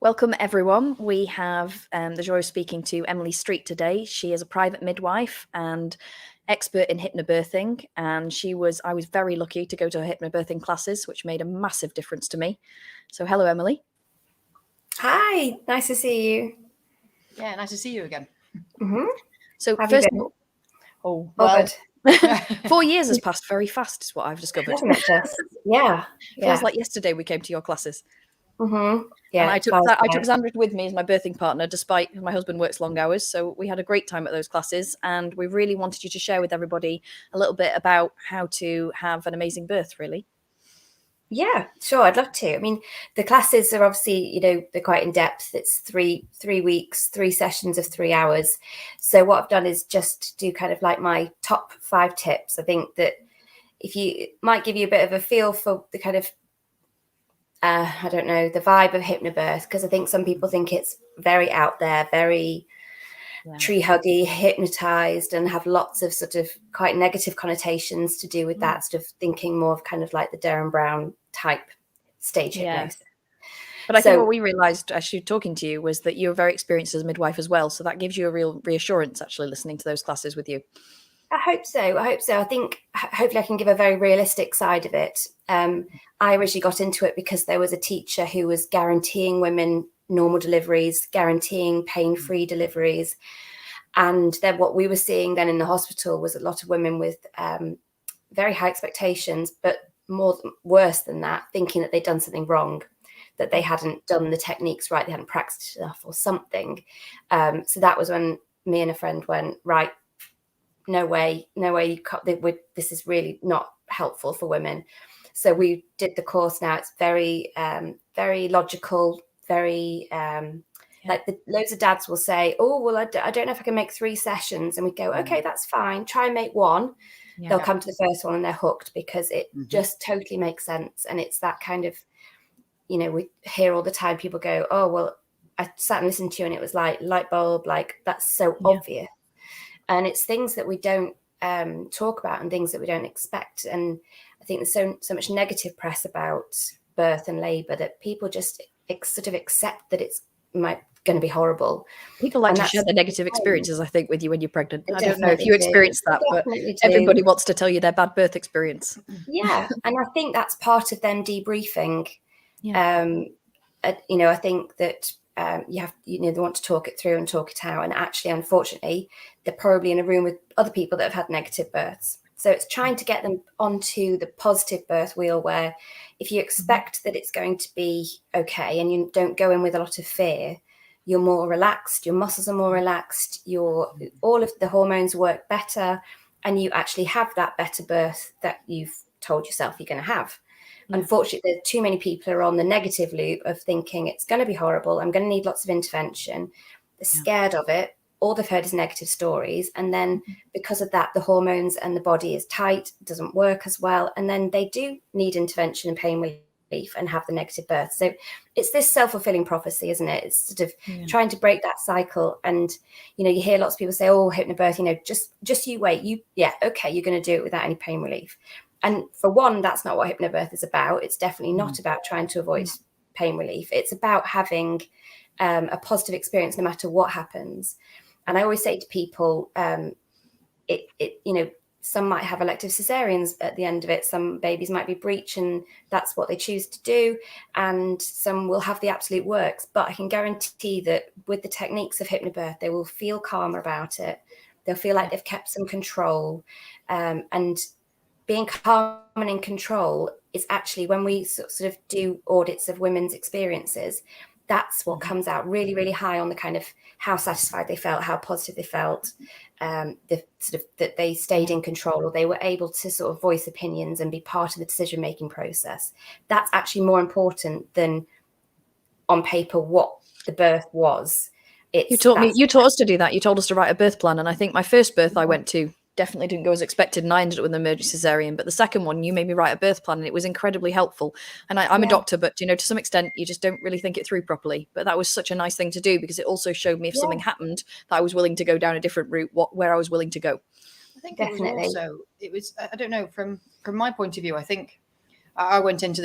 Welcome, everyone. We have the joy of speaking to Emily Street today. She is a private midwife and expert in hypnobirthing, and I was very lucky to go to her hypnobirthing classes, which made a massive difference to me. So hello, Emily. Hi, nice to see you. Yeah, nice to see you again. Mm-hmm. So Have first you of all, good. 4 years has passed very fast, is what I've discovered. Doesn't it just? Yeah. Feels like yesterday we came to your classes. Mm-hmm. Yeah. And I took Sandra with me as my birthing partner, despite my husband works long hours. So we had a great time at those classes, and we really wanted you to share with everybody a little bit about how to have an amazing birth, really. Yeah, sure. I'd love to. I mean, the classes are obviously, they're quite in depth. It's three weeks, 3 sessions of 3 hours. So what I've done is just do kind of like my top 5 tips. I think that it might give you a bit of a feel for the kind of I don't know, the vibe of hypnobirth, because I think some people think it's very out there, very tree huggy, hypnotized, and have lots of sort of quite negative connotations to do with that, sort of thinking more of kind of like the Derren Brown type stage hypnosis. But I think what we realized actually talking to you was that you're very experienced as a midwife as well. So that gives you a real reassurance actually listening to those classes with you. I hope so. I think hopefully I can give a very realistic side of it. I originally got into it because there was a teacher who was guaranteeing women normal deliveries, guaranteeing pain-free deliveries. And then what we were seeing then in the hospital was a lot of women with very high expectations, but worse than that, thinking that they'd done something wrong, that they hadn't done the techniques right, they hadn't practiced enough or something. So that was when me and a friend went, right, no way, you can't, this is really not helpful for women. So we did the course now. It's very, very logical, very, loads of dads will say, oh, well, I don't know if I can make 3 sessions. And we go, okay, that's fine. Try and make 1. Yeah. They'll come to the first one and they're hooked because it just totally makes sense. And it's that kind of, we hear all the time people go, oh, well, I sat and listened to you and it was like light bulb, like that's so obvious. And it's things that we don't talk about and things that we don't expect. And I think there's so much negative press about birth and labour that people just sort of accept that it's going to be horrible. People like to share their negative experiences, I think, with you when you're pregnant. I don't know if you experienced that, but everybody wants to tell you their bad birth experience. Yeah, and I think that's part of them debriefing. I think that they want to talk it through and talk it out. And actually, unfortunately, they're probably in a room with other people that have had negative births. So it's trying to get them onto the positive birth wheel, where if you expect that it's going to be okay and you don't go in with a lot of fear, you're more relaxed, your muscles are more relaxed, all of the hormones work better, and you actually have that better birth that you've told yourself you're going to have. Unfortunately, there's too many people are on the negative loop of thinking it's going to be horrible, I'm going to need lots of intervention. They're scared of it. All they've heard is negative stories. And then because of that, the hormones and the body is tight, doesn't work as well. And then they do need intervention and pain relief and have the negative birth. So it's this self-fulfilling prophecy, isn't it? It's sort of trying to break that cycle. And, you hear lots of people say, oh, hypnobirth, just you wait. Okay, you're going to do it without any pain relief. And for one, that's not what hypnobirth is about. It's definitely not about trying to avoid pain relief. It's about having a positive experience no matter what happens. And I always say to people, some might have elective cesareans at the end of it. Some babies might be breech and that's what they choose to do. And some will have the absolute works. But I can guarantee that with the techniques of hypnobirth, they will feel calmer about it. They'll feel like they've kept some control. And being calm and in control is actually, when we sort of do audits of women's experiences, that's what comes out really, really high on the kind of how satisfied they felt, how positive they felt, that they stayed in control, or they were able to sort of voice opinions and be part of the decision-making process. That's actually more important than on paper what the birth was. You taught us to do that. You told us to write a birth plan. And I think my first birth I went to definitely didn't go as expected, and I ended up with an emergency cesarean. But the second one, you made me write a birth plan, and it was incredibly helpful. And I'm a doctor, but to some extent, you just don't really think it through properly. But that was such a nice thing to do, because it also showed me if something happened that I was willing to go down a different route, where I was willing to go. I think it was I don't know, from my point of view, I think I went into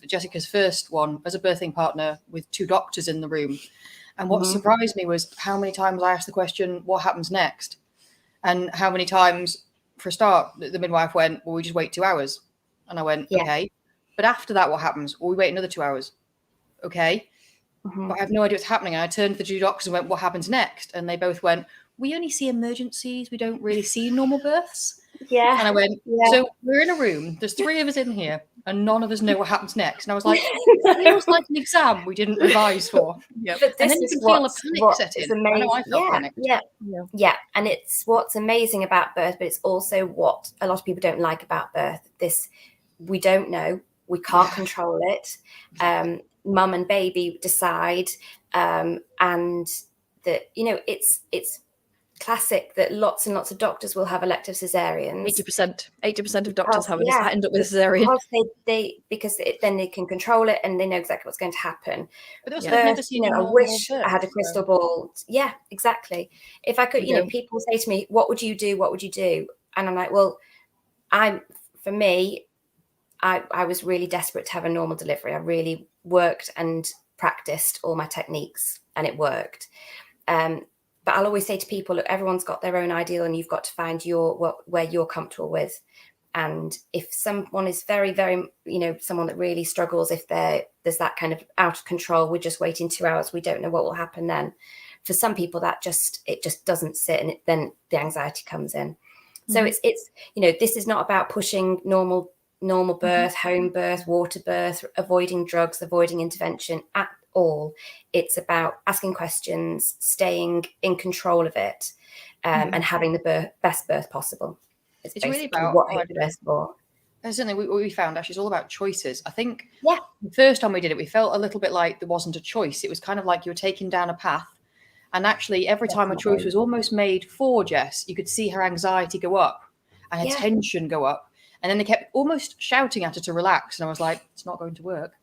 Jessica's first one as a birthing partner with 2 doctors in the room. And what surprised me was how many times I asked the question, what happens next? And how many times, for a start, the midwife went, well, we just wait 2 hours. And I went, okay. But after that, what happens? Well, we wait another 2 hours. Okay. But I have no idea what's happening. And I turned to the 2 doctors and went, what happens next? And they both went, we only see emergencies. We don't really see normal births. Yeah. And I went, so we're in a room. There's 3 of us in here and none of us know what happens next. And I was like, it feels like an exam we didn't revise for. Yeah. But And this then you is can feel a panic set is in. amazing. I know I felt panicked. Yeah. And it's what's amazing about birth, but it's also what a lot of people don't like about birth. We don't know. We can't control it. Mum and baby decide. And that, it's classic that lots and lots of doctors will have elective cesareans. 80% of doctors end up with a cesarean. Because then they can control it and they know exactly what's going to happen. But also, they've never seen I wish I had a crystal ball. Yeah, exactly. If I could, people say to me, what would you do? What would you do? And I'm like, well, I was really desperate to have a normal delivery. I really worked and practiced all my techniques and it worked. But I'll always say to people, look, everyone's got their own ideal and you've got to find where you're comfortable with. And if someone is very, very, someone that really struggles, if there's that kind of out of control, we're just waiting 2 hours, we don't know what will happen then. For some people, it just doesn't sit, and then the anxiety comes in. So it's this is not about pushing normal birth, home birth, water birth, avoiding drugs, avoiding intervention at all. It's about asking questions, staying in control of it, and having the best birth possible. It's really about what Hypnobirth for. That's something we found actually is all about choices. I think the first time we did it, we felt a little bit like there wasn't a choice. It was kind of like you were taking down a path. And actually, every time a choice was almost made for Jess, you could see her anxiety go up and her tension go up. And then they kept almost shouting at her to relax. And I was like, it's not going to work.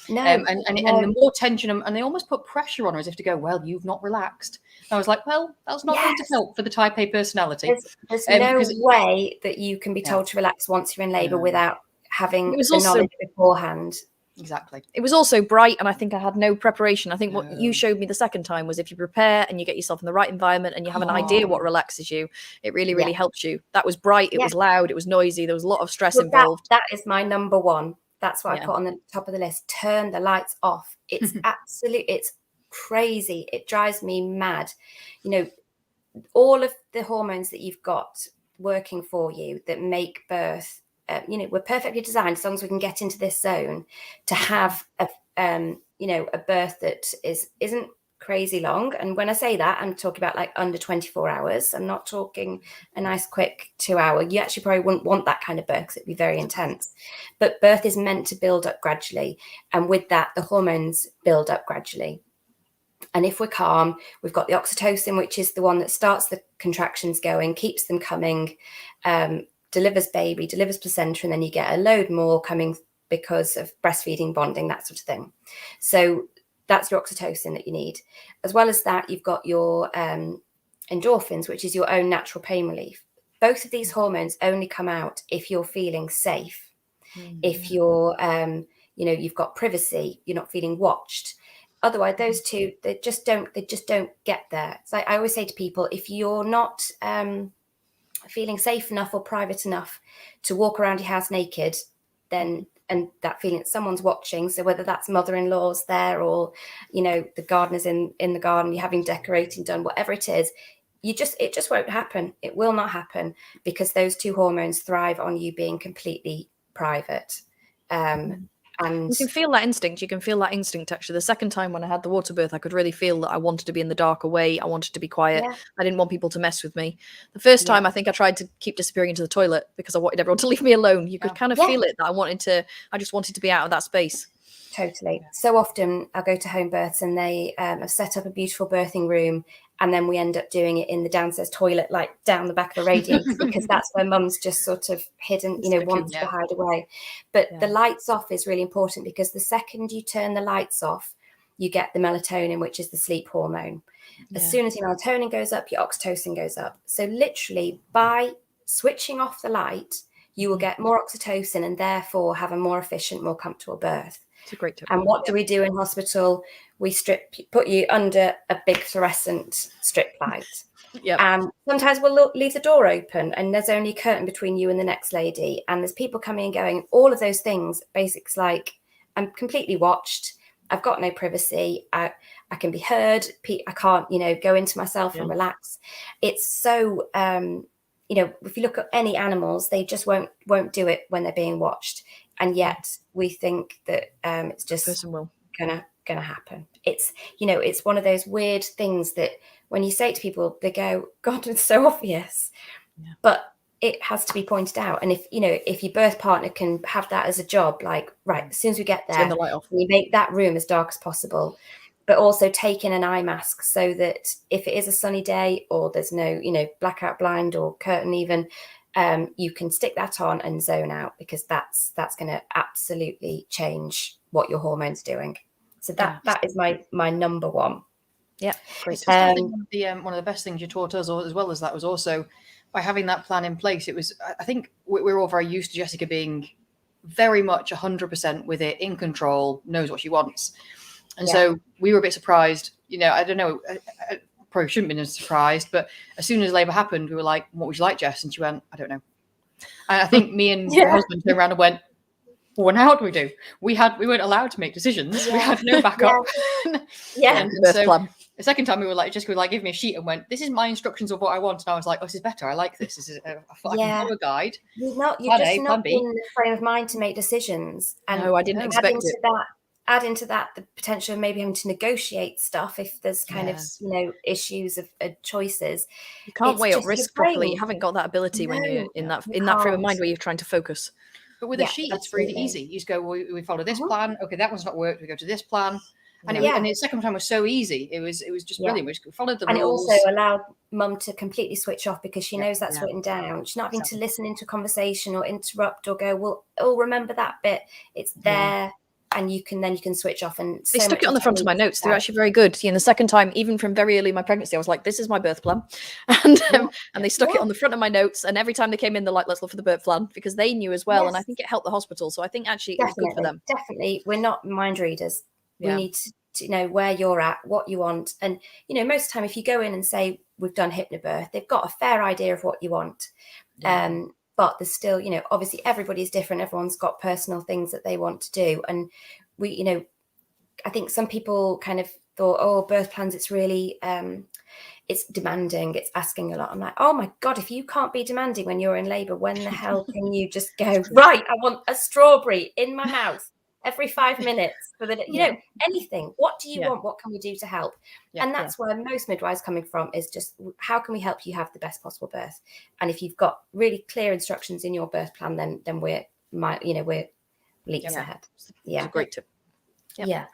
No. And the more tension, and they almost put pressure on her as if to go, well, you've not relaxed. And I was like, well, that's not going to help for the type A personality. There's no way that you can be told to relax once you're in labour without having the knowledge beforehand. Exactly. It was also bright, and I think I had no preparation. I think what you showed me the second time was if you prepare and you get yourself in the right environment and you have an idea what relaxes you, it really, really helps you. That was bright. It was loud. It was noisy. There was a lot of stress involved. That is my number one. That's what I put on the top of the list. Turn the lights off. It's it's crazy. It drives me mad. All of the hormones that you've got working for you that make birth, we're perfectly designed, as long as we can get into this zone, to have a birth that isn't crazy long. And when I say that, I'm talking about like under 24 hours. I'm not talking a nice quick 2 hour. You actually probably wouldn't want that kind of birth because it'd be very intense. But birth is meant to build up gradually. And with that, the hormones build up gradually. And if we're calm, we've got the oxytocin, which is the one that starts the contractions going, keeps them coming, delivers baby, delivers placenta, and then you get a load more coming because of breastfeeding, bonding, that sort of thing. So that's your oxytocin that you need. As well as that, you've got your endorphins, which is your own natural pain relief. Both of these hormones only come out if you're feeling safe, if you're, you've got privacy, you're not feeling watched. Otherwise, those two, they just don't get there. So I always say to people, if you're not feeling safe enough or private enough to walk around your house naked, then, and that feeling that someone's watching, so whether that's mother-in-law's there or, the gardener's in the garden, you're having decorating done, whatever it is, it just won't happen. It will not happen because those two hormones thrive on you being completely private. And you can feel that instinct. You can feel that instinct, actually. The second time when I had the water birth, I could really feel that I wanted to be in the dark away. I wanted to be quiet. Yeah. I didn't want people to mess with me. The first time, I think I tried to keep disappearing into the toilet because I wanted everyone to leave me alone. You could kind of feel it, that I just wanted to be out of that space. Totally. So often I'll go to home births and they have set up a beautiful birthing room, and then we end up doing it in the downstairs toilet, like down the back of the radiator, because that's where mum's just sort of hidden, wants to hide away. But the lights off is really important, because the second you turn the lights off, you get the melatonin, which is the sleep hormone. As soon as your melatonin goes up, your oxytocin goes up. So literally by switching off the light, you will get more oxytocin and therefore have a more efficient, more comfortable birth. It's a great tip. And what do we do in hospital? We put you under a big fluorescent strip light. Yep. And sometimes we'll leave the door open and there's only a curtain between you and the next lady. And there's people coming and going. All of those things, basics like I'm completely watched. I've got no privacy. I can be heard. I can't, go into myself and relax. It's so, if you look at any animals, they just won't do it when they're being watched. And yet we think that it's just gonna happen. It's, it's one of those weird things that when you say it to people, they go, God, it's so obvious. Yeah. But it has to be pointed out. And if your birth partner can have that as a job, like, right, as soon as we get there, turn the light off. We make that room as dark as possible, but also take in an eye mask so that if it is a sunny day or there's no, blackout blind or curtain even, you can stick that on and zone out, because that's going to absolutely change what your hormones doing. So that is my number one. Yeah, great. I think one of the best things you taught us, as well as that, was also by having that plan in place. It was, I think we're all very used to Jessica being very much 100% with it, in control, knows what she wants. And so we were a bit surprised, I don't know, I probably shouldn't have been surprised, but as soon as labour happened, we were like, what would you like, Jess? And she went, I don't know. And I think me and my husband turned around and went, well, how do we do? We weren't allowed to make decisions. Yeah. We had no backup. And so the second time we were like, give me a sheet and went, this is my instructions of what I want. And I was like, oh, this is better. I like this. This is I can follow a guide. You're just not in the frame of mind to make decisions. And no, I didn't expect it. Add into that the potential of maybe having to negotiate stuff if there's kind of issues of choices. You can't weigh up risk properly. You haven't got that ability when you're in that frame of mind where you're trying to focus. But with a sheet, it's really easy. You just go, well, we follow this plan. Okay, that one's not worked. We go to this plan. And and the second time was so easy. It was just brilliant. We just followed the rules. And it also allowed mum to completely switch off, because she knows that's written down. She's not having to listen into a conversation or interrupt or go, well, remember that bit. It's there. And you can switch off. And they stuck it on the front of my notes. They're actually very good. The second time, even from very early in my pregnancy, I was like, this is my birth plan. And they stuck it on the front of my notes. And every time they came in, they're like, let's look for the birth plan, because they knew as well. Yes. And I think it helped the hospital. So I think actually it was good for them. Definitely. We're not mind readers. We need to know where you're at, what you want. And, most of the time, if you go in and say, we've done hypnobirth, they've got a fair idea of what you want. Yeah. But there's still, obviously everybody's different. Everyone's got personal things that they want to do. And we, I think some people kind of thought, oh, birth plans, it's really, it's demanding. It's asking a lot. I'm like, oh my God, if you can't be demanding when you're in labour, when the hell can you just go, right, I want a strawberry in my mouth every 5 minutes for the, anything. What do you want? What can we do to help? And that's where most midwives coming from is just, how can we help you have the best possible birth? And if you've got really clear instructions in your birth plan, then we're leaps ahead. Yeah. It's a great tip. Yep. Yeah.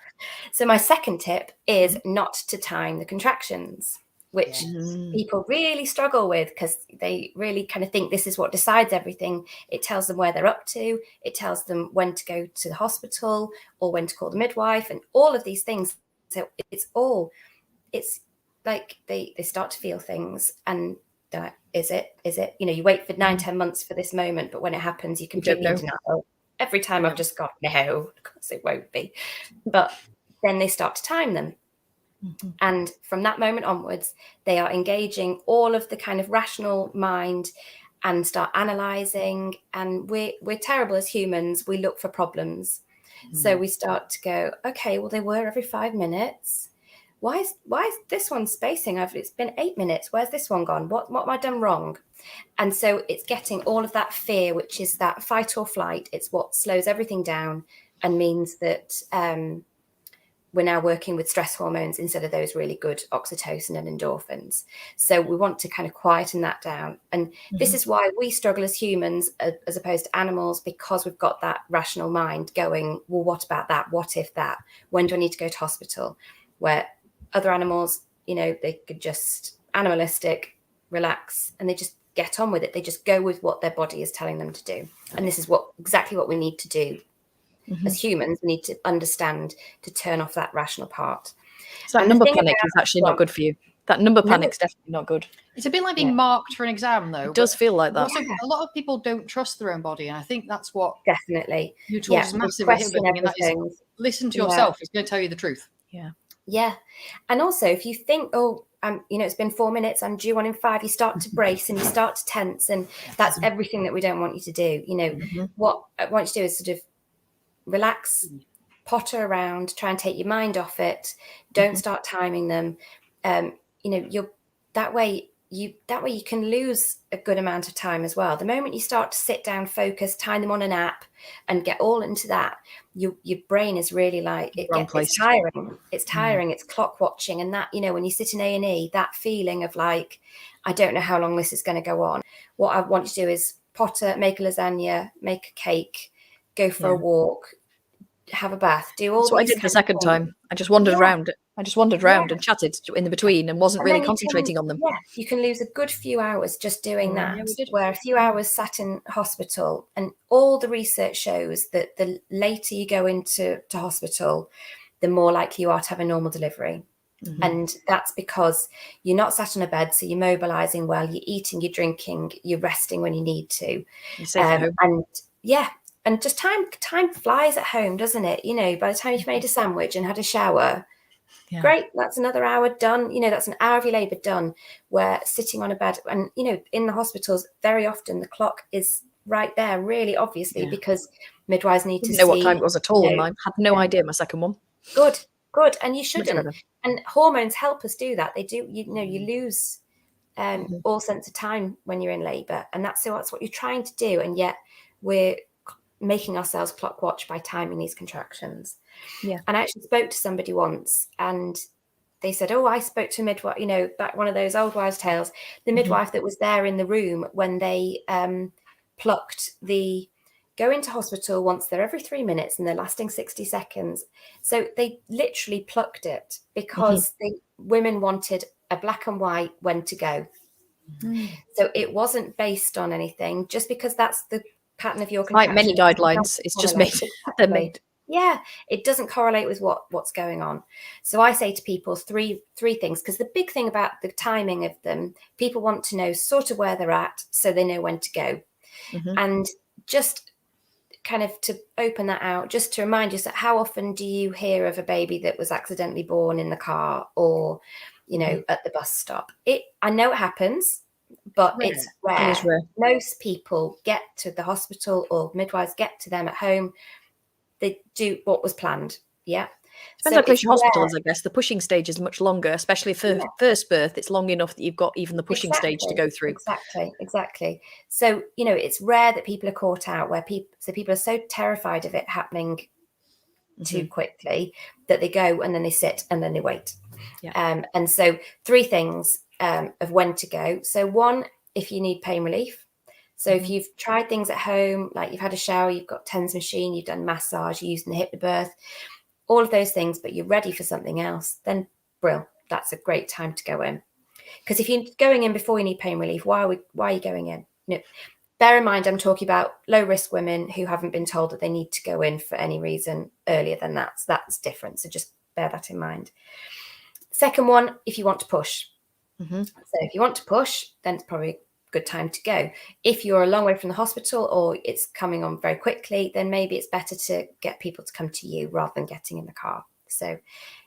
So my second tip is not to time the contractions, which people really struggle with, because they really kind of think this is what decides everything. It tells them where they're up to. It tells them when to go to the hospital or when to call the midwife and all of these things. So it's like they start to feel things and they're like, is it? You wait for 9-10 months for this moment, but when it happens, you completely deny. Every time I've just got, no, of course it won't be. But then they start to time them. And from that moment onwards, they are engaging all of the kind of rational mind and start analysing. And we're terrible as humans. We look for problems. So we start to go, okay, well, they were every 5 minutes. Why is this one spacing? It's been 8 minutes. Where's this one gone? What have I done wrong? And so it's getting all of that fear, which is that fight or flight. It's what slows everything down and means that we're now working with stress hormones instead of those really good oxytocin and endorphins. So we want to kind of quieten that down. And this is why we struggle as humans as opposed to animals, because we've got that rational mind going, well, what about that? What if that? When do I need to go to hospital? Where other animals, they could just animalistic, relax, and they just get on with it. They just go with what their body is telling them to do. And this is exactly what we need to do. As humans, we need to understand to turn off that rational part. So that number panic is actually not good for you. That number panic's definitely not good. It's a bit like being marked for an exam, though. It does feel like that. Also, a lot of people don't trust their own body, and I think that's what definitely you taught us massive with hypnobirthing, and that is listen to yourself. It's going to tell you the truth. Yeah. And also, if you think, it's been 4 minutes, I'm due on in 5, you start to brace and you start to tense, and that's everything that we don't want you to do. What I want you to do is sort of relax, potter around, try and take your mind off it. Don't start timing them. That way you can lose a good amount of time as well. The moment you start to sit down, focus, time them on an app and get all into that, your brain is really like it's tiring. It's tiring. It's clock watching. And that, when you sit in A&E, that feeling of like, I don't know how long this is going to go on. What I want you to do is potter, make a lasagna, make a cake, go for a walk, have a bath, do all. That's what I did the second time. I just wandered around. I just wandered around and chatted in the between and wasn't really concentrating on them. Yeah, you can lose a good few hours just doing that. Where a few hours sat in hospital, and all the research shows that the later you go into hospital, the more likely you are to have a normal delivery. And that's because you're not sat on a bed, so you're mobilizing well, you're eating, you're drinking, you're resting when you need to. And just time flies at home, doesn't it? By the time you've made a sandwich and had a shower, great, that's another hour done. That's an hour of your labour done. Where sitting on a bed, and in the hospitals, very often the clock is right there, really obviously, because midwives need to see. Know what time it was at all. I had no idea. My second one. Good, and you shouldn't. And hormones help us do that. They do. You lose all sense of time when you're in labour, and that's what you're trying to do, and yet we're making ourselves clock watch by timing these contractions. And I actually spoke to somebody once, and they said, I spoke to a midwife, back one of those old wives' tales, the midwife that was there in the room when they go into hospital once they're every 3 minutes and they're lasting 60 seconds. So they literally plucked it because women wanted a black and white when to go. So it wasn't based on anything, just because that's the pattern of your contraction. Like many guidelines, it's just made. They're made. Yeah, it doesn't correlate with what's going on. So I say to people three things, because the big thing about the timing of them, people want to know sort of where they're at so they know when to go. And just kind of to open that out, just to remind you, that how often do you hear of a baby that was accidentally born in the car or, at the bus stop? I know it happens, but it's rare. It is rare. Most people get to the hospital, or midwives get to them at home. They do what was planned. Yeah. Depends how close your hospital is, I guess. The pushing stage is much longer, especially for first birth. It's long enough that you've got even the pushing stage to go through. Exactly. So, it's rare that people are caught out where people are so terrified of it happening too quickly that they go and then they sit and then they wait. And so 3 things of when to go. So 1, if you need pain relief. So if you've tried things at home, like you've had a shower, you've got TENS machine, you've done massage, you're using the Hypnobirth, all of those things, but you're ready for something else, then brill, that's a great time to go in. Because if you're going in before you need pain relief, why are you going in? Bear in mind, I'm talking about low risk women who haven't been told that they need to go in for any reason earlier than that. So that's different. So just bear that in mind. Second one, if you want to push. So if you want to push, then it's probably good time to go. If you're a long way from the hospital or it's coming on very quickly, then maybe it's better to get people to come to you rather than getting in the car. So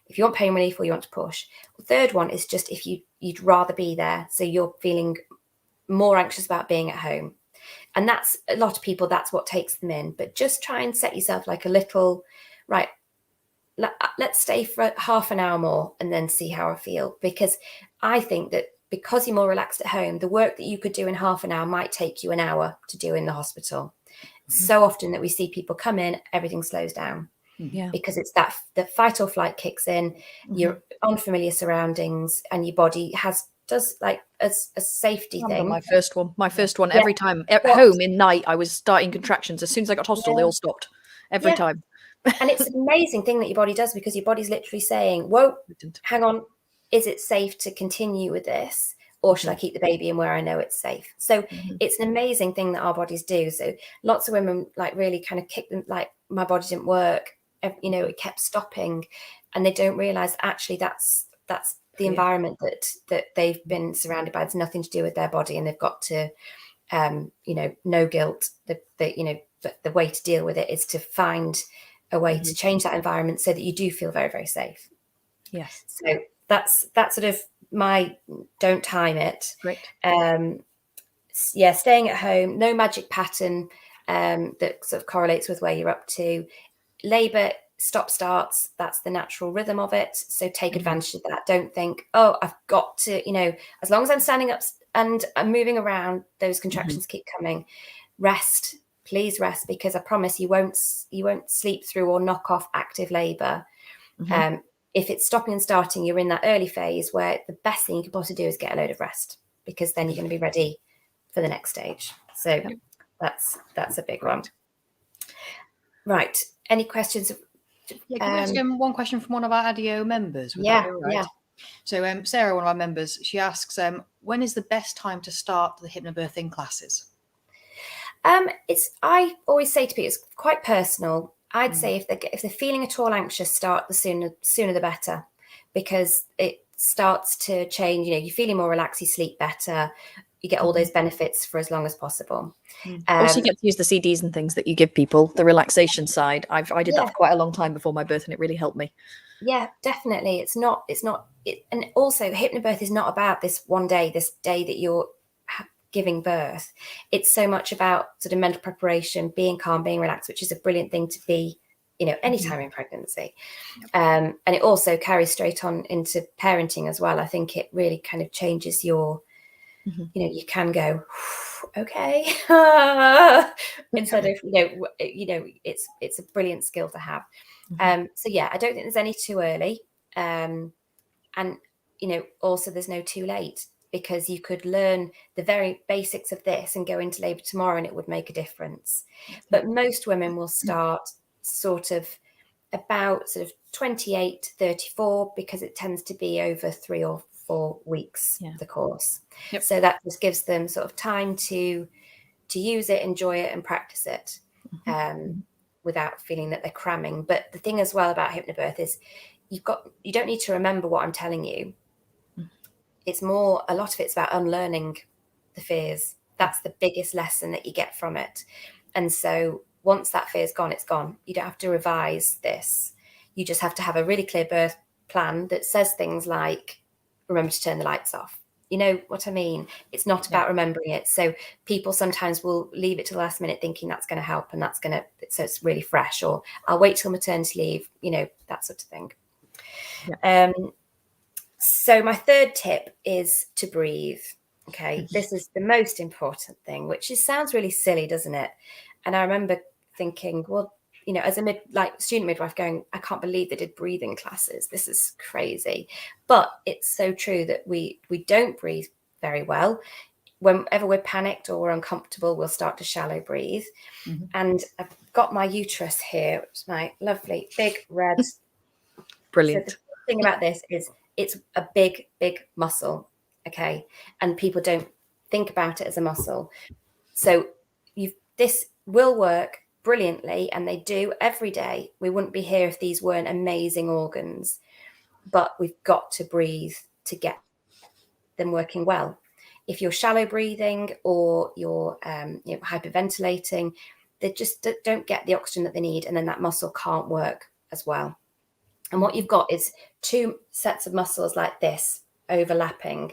if you want pain relief or you want to push. The third one is just if you'd rather be there, so you're feeling more anxious about being at home. And that's a lot of people, that's what takes them in. But just try and set yourself like a little, right, let's stay for half an hour more and then see how I feel. Because I think that because you're more relaxed at home, the work that you could do in half an hour might take you an hour to do in the hospital. So often that we see people come in, everything slows down. Because it's that the fight or flight kicks in, you're unfamiliar surroundings, and your body does like a safety thing. My first one, every time at home in night, I was starting contractions. As soon as I got to hospital, they all stopped every time. And it's an amazing thing that your body does, because your body's literally saying, whoa, hang on, is it safe to continue with this? Or should I keep the baby in where I know it's safe? So it's an amazing thing that our bodies do. So lots of women like really kind of kick them, like, my body didn't work. It kept stopping, and they don't realize actually that's the environment that they've been surrounded by. It's nothing to do with their body, and they've got to, no guilt. The way to deal with it is to find a way to change that environment so that you do feel very, very safe. Yes. So that's sort of my don't time it. Great. Staying at home, no magic pattern that sort of correlates with where you're up to. Labour, stop starts, that's the natural rhythm of it. So take advantage of that. Don't think, oh, I've got to, as long as I'm standing up and I'm moving around, those contractions keep coming. Rest, please rest, because I promise you won't sleep through or knock off active labour. If it's stopping and starting, you're in that early phase where the best thing you can possibly do is get a load of rest, because then you're going to be ready for the next stage. So that's a big one. Right. Any questions? Yeah, can we ask one question from one of our ADIO members? Yeah. So Sarah, one of our members, she asks, when is the best time to start the hypnobirthing classes? I always say to people, it's quite personal. I'd say if they're feeling at all anxious, start the sooner the better, because it starts to change. You're feeling more relaxed, you sleep better, you get all those benefits for as long as possible. Also, you get to use the CDs and things that you give people, the relaxation side. I did that for quite a long time before my birth, and it really helped me. Yeah, definitely. And also Hypnobirth is not about this day that you're giving birth. It's so much about sort of mental preparation, being calm, being relaxed, which is a brilliant thing to be, anytime in pregnancy. And it also carries straight on into parenting as well. I think it really kind of changes your, you can go, okay, instead of, it's a brilliant skill to have. So yeah, I don't think there's any too early. And, also there's no too late, because you could learn the very basics of this and go into labour tomorrow and it would make a difference. But most women will start sort of about sort of 28 to 34, because it tends to be over 3 or 4 weeks, the course. So that just gives them sort of time to use it, enjoy it and practice it without feeling that they're cramming. But the thing as well about Hypnobirth is you don't need to remember what I'm telling you. It's more, a lot of it's about unlearning the fears. That's the biggest lesson that you get from it. And so once that fear's gone, it's gone. You don't have to revise this. You just have to have a really clear birth plan that says things like, remember to turn the lights off. You know what I mean? It's not about remembering it. So people sometimes will leave it to the last minute thinking that's going to help and so it's really fresh, or I'll wait till maternity leave, that sort of thing. So my third tip is to breathe. Okay. This is the most important thing, which sounds really silly, doesn't it? And I remember thinking, well, as a student midwife going, I can't believe they did breathing classes. This is crazy. But it's so true that we don't breathe very well. Whenever we're panicked or we're uncomfortable, we'll start to shallow breathe. And I've got my uterus here, which is my lovely big red. Brilliant. So the thing about this is it's a big, big muscle. Okay. And people don't think about it as a muscle. So this will work brilliantly, and they do every day. We wouldn't be here if these weren't amazing organs, but we've got to breathe to get them working well. If you're shallow breathing or you're hyperventilating, they just don't get the oxygen that they need, and then that muscle can't work as well. And what you've got is 2 sets of muscles like this overlapping,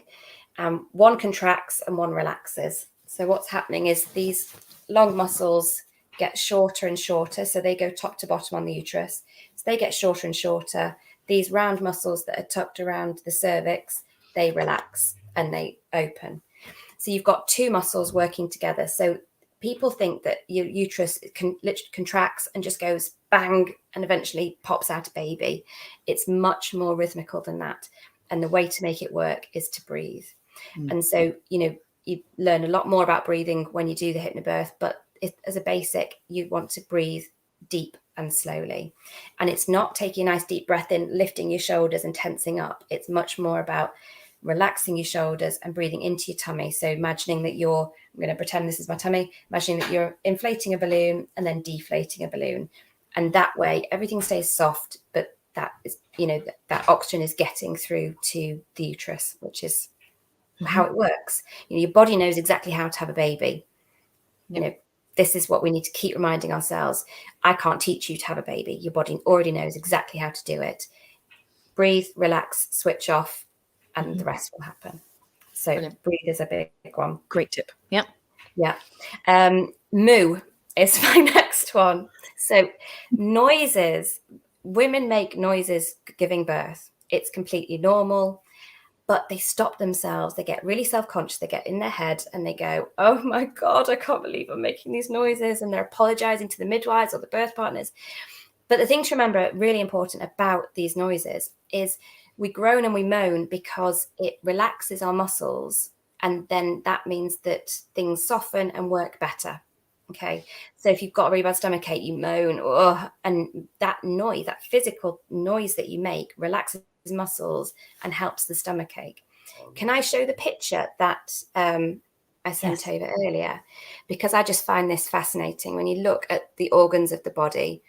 one contracts and one relaxes. So what's happening is these long muscles get shorter and shorter. So they go top to bottom on the uterus. So they get shorter and shorter. These round muscles that are tucked around the cervix, they relax and they open. So you've got 2 muscles working together. So people think that your uterus literally contracts and just goes bang and eventually pops out a baby. It's much more rhythmical than that. And the way to make it work is to breathe. And so, you learn a lot more about breathing when you do the Hypnobirth, but as a basic, you want to breathe deep and slowly. And it's not taking a nice deep breath in, lifting your shoulders and tensing up. It's much more about relaxing your shoulders and breathing into your tummy. So imagining that I'm going to pretend this is my tummy, imagining that you're inflating a balloon and then deflating a balloon. And that way everything stays soft, but that is, that oxygen is getting through to the uterus, which is how it works. Your body knows exactly how to have a baby. This is what we need to keep reminding ourselves. I can't teach you to have a baby. Your body already knows exactly how to do it. Breathe, relax, switch off, and the rest will happen. So brilliant. Breathe is a big one. Great tip. Yeah. Moo is my next one. So noises. Women make noises giving birth. It's completely normal, but they stop themselves. They get really self-conscious. They get in their head and they go, oh my God, I can't believe I'm making these noises. And they're apologizing to the midwives or the birth partners. But the thing to remember, really important about these noises, is we groan and we moan because it relaxes our muscles. And then that means that things soften and work better. Okay. So if you've got a really bad stomach ache, you moan, and that noise, that physical noise that you make relaxes muscles and helps the stomach ache. Can I show the picture that I sent over earlier? Because I just find this fascinating when you look at the organs of the body.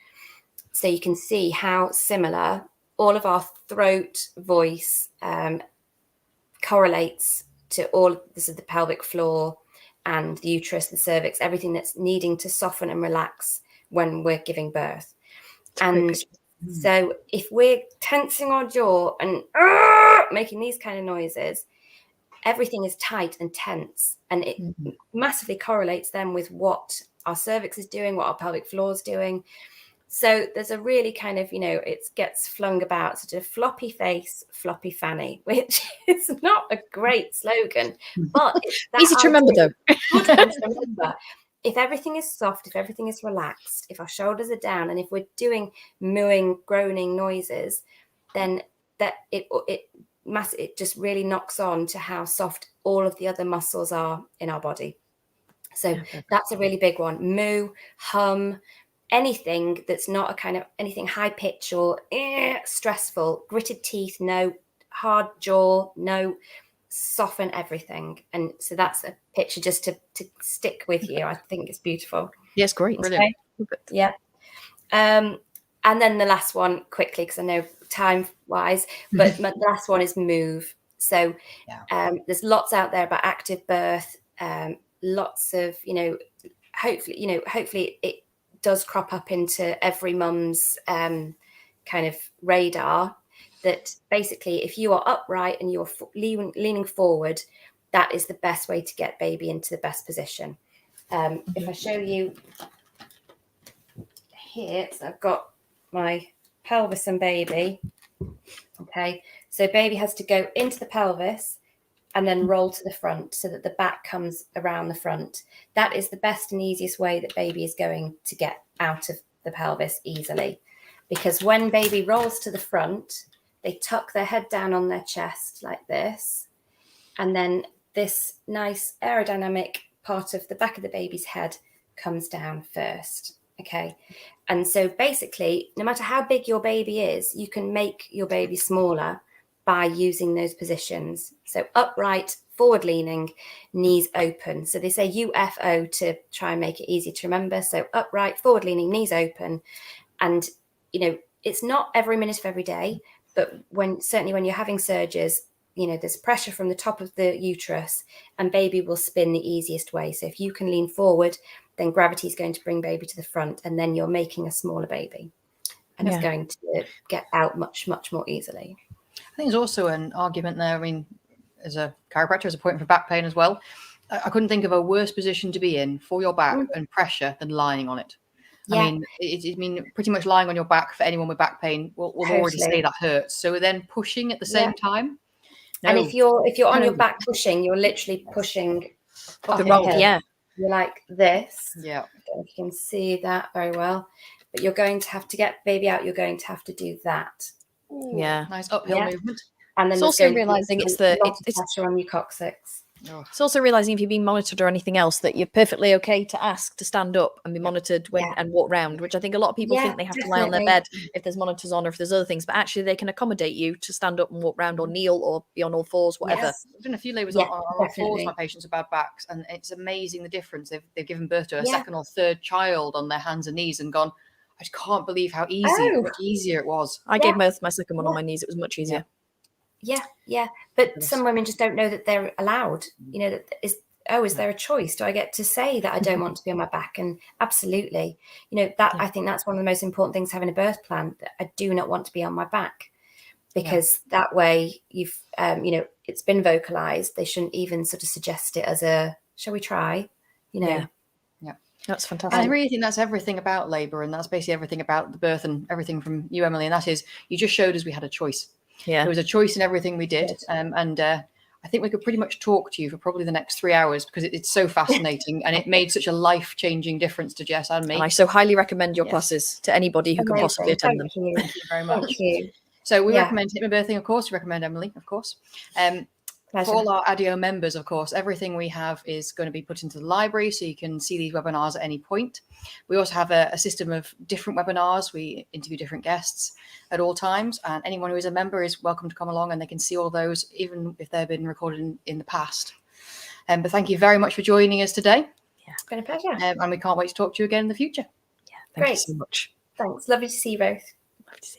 So you can see how similar all of our throat, voice correlates to all. This is the pelvic floor and the uterus, the cervix, everything that's needing to soften and relax when we're giving birth. And so if we're tensing our jaw and making these kind of noises, everything is tight and tense, and it massively correlates then with what our cervix is doing, what our pelvic floor is doing. So there's a really kind of, it gets flung about sort of floppy face, floppy fanny, which is not a great slogan, but it's that easy to remember though. Good one to remember. If everything is soft, if everything is relaxed, if our shoulders are down, and if we're doing mooing, groaning noises, then that it just really knocks on to how soft all of the other muscles are in our body. So that's a really big one. Moo, hum, anything that's not a kind of anything high pitch or stressful. Gritted teeth, no. Hard jaw, no. Soften everything. And so that's a picture just to stick with you. I think it's beautiful. Yes, great. Brilliant. Okay. Yeah. And then the last one quickly, because I know time wise, but the last one is move. So there's lots out there about active birth, lots of, hopefully it does crop up into every mum's kind of radar, that basically if you are upright and you're leaning forward, that is the best way to get baby into the best position. If I show you here, so I've got my pelvis and baby. Okay, so baby has to go into the pelvis and then roll to the front so that the back comes around the front. That is the best and easiest way that baby is going to get out of the pelvis easily. Because when baby rolls to the front, they tuck their head down on their chest like this. And then this nice aerodynamic part of the back of the baby's head comes down first. Okay. And so basically, no matter how big your baby is, you can make your baby smaller by using those positions. So upright, forward leaning, knees open. So they say UFO to try and make it easy to remember. So upright, forward leaning, knees open. And, it's not every minute of every day, but certainly when you're having surges, there's pressure from the top of the uterus and baby will spin the easiest way. So if you can lean forward, then gravity is going to bring baby to the front, and then you're making a smaller baby, and it's going to get out much, much more easily. I think there's also an argument there. I mean, as a chiropractor, there's a point for back pain as well. I couldn't think of a worse position to be in for your back and pressure than lying on it. Yeah. I mean, pretty much lying on your back for anyone with back pain will already say that hurts. So then pushing at the same time. No. And if you're on your back pushing, you're literally pushing the roll. Yeah. You're like this. Yeah. I don't know if you can see that very well, but you're going to have to get baby out. You're going to have to do that. Ooh, nice uphill movement. And then it's also realizing it's pressure on your coccyx. It's also realizing if you're being monitored or anything else, that you're perfectly okay to ask to stand up and be monitored and walk round, which I think a lot of people think they have to lie on their bed if there's monitors on or if there's other things, but actually they can accommodate you to stand up and walk round or kneel or be on all fours, whatever. I've done a few labours on all fours. My patients with bad backs, and it's amazing the difference. They've given birth to a second or third child on their hands and knees and gone, I just can't believe how easy, much easier it was. I gave birth my second one on my knees. It was much easier. Yeah. But some women just don't know that they're allowed. You know, that is there a choice? Do I get to say that I don't want to be on my back? And absolutely, you know, that I think that's one of the most important things having a birth plan. That I do not want to be on my back, because that way you've, you know, it's been vocalized. They shouldn't even sort of suggest it as a, shall we try? You know. Yeah. That's fantastic. And I really think that's everything about labour, and that's basically everything about the birth and everything from you, Emily. And that is, you just showed us we had a choice. Yeah. There was a choice in everything we did. And I think we could pretty much talk to you for probably the next 3 hours, because it's so fascinating and it made such a life-changing difference to Jess and me. And I so highly recommend your classes to anybody who can possibly attend them. Thank you very much. Thank you. So we recommend Hypnobirthing, of course. We recommend Emily, of course. For all our ADIO members, of course, everything we have is going to be put into the library, so you can see these webinars at any point. We also have a system of different webinars. We interview different guests at all times, and anyone who is a member is welcome to come along, and they can see all those, even if they've been recorded in the past. But thank you very much for joining us today. Yeah, it's been a pleasure. And we can't wait to talk to you again in the future. Yeah, thank you so much. Thanks. Lovely to see you both. Lovely to see you.